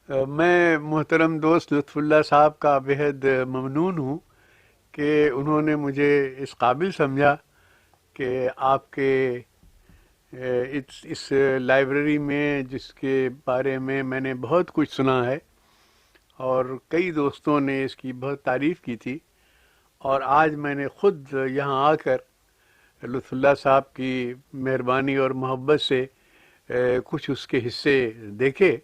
میں محترم دوست لطف اللہ صاحب کا بےحد ممنون ہوں کہ انہوں نے مجھے اس قابل سمجھا کہ آپ کے اس لائبریری میں، جس کے بارے میں نے بہت کچھ سنا ہے اور کئی دوستوں نے اس کی بہت تعریف کی تھی، اور آج میں نے خود یہاں آ کر لطف اللہ صاحب کی مہربانی اور محبت سے کچھ اس کے حصے دیکھے،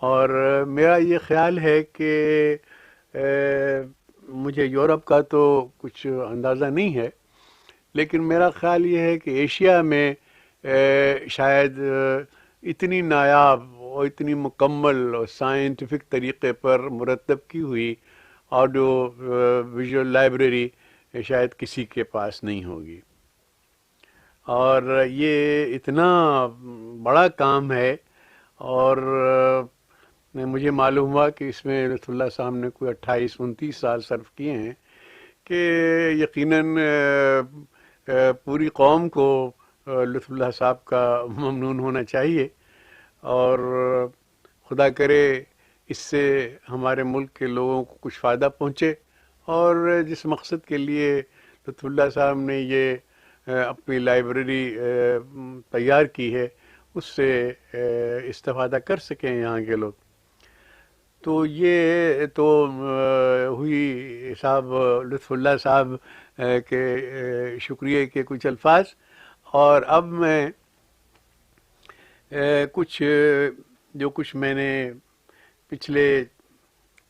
اور میرا یہ خیال ہے کہ مجھے یورپ کا تو کچھ اندازہ نہیں ہے، لیکن میرا خیال یہ ہے کہ ایشیا میں شاید اتنی نایاب اور اتنی مکمل اور سائنٹیفک طریقے پر مرتب کی ہوئی آڈیو ویژول لائبریری شاید کسی کے پاس نہیں ہوگی، اور یہ اتنا بڑا کام ہے، اور مجھے معلوم ہوا کہ اس میں لطف اللہ صاحب نے کوئی 28-29 سال صرف کیے ہیں، کہ یقیناً پوری قوم کو لطف اللہ صاحب کا ممنون ہونا چاہیے، اور خدا کرے اس سے ہمارے ملک کے لوگوں کو کچھ فائدہ پہنچے، اور جس مقصد کے لیے لطف اللہ صاحب نے یہ اپنی لائبریری تیار کی ہے، اس سے استفادہ کر سکیں یہاں کے لوگ۔ تو یہ تو ہوئی صاحب لطف اللہ صاحب کے شکریہ کے کچھ الفاظ، اور اب میں کچھ جو کچھ میں نے پچھلے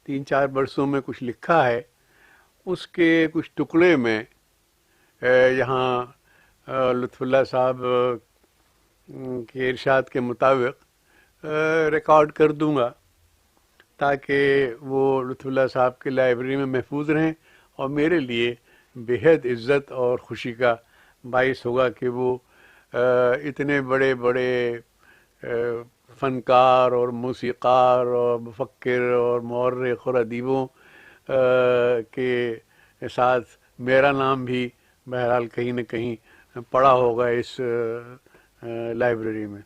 3-4 برسوں میں کچھ لکھا ہے، اس کے کچھ ٹکڑے میں یہاں لطف اللہ صاحب کے ارشاد کے مطابق ریکارڈ کر دوں گا، تاکہ وہ لطف اللہ صاحب کے لائبریری میں محفوظ رہیں، اور میرے لیے بےحد عزت اور خوشی کا باعث ہوگا کہ وہ اتنے بڑے بڑے فنکار اور موسیقار اور مفکر اور مورخ اور ادیبوں کے ساتھ میرا نام بھی بہرحال کہیں نہ کہیں پڑا ہوگا اس لائبریری میں۔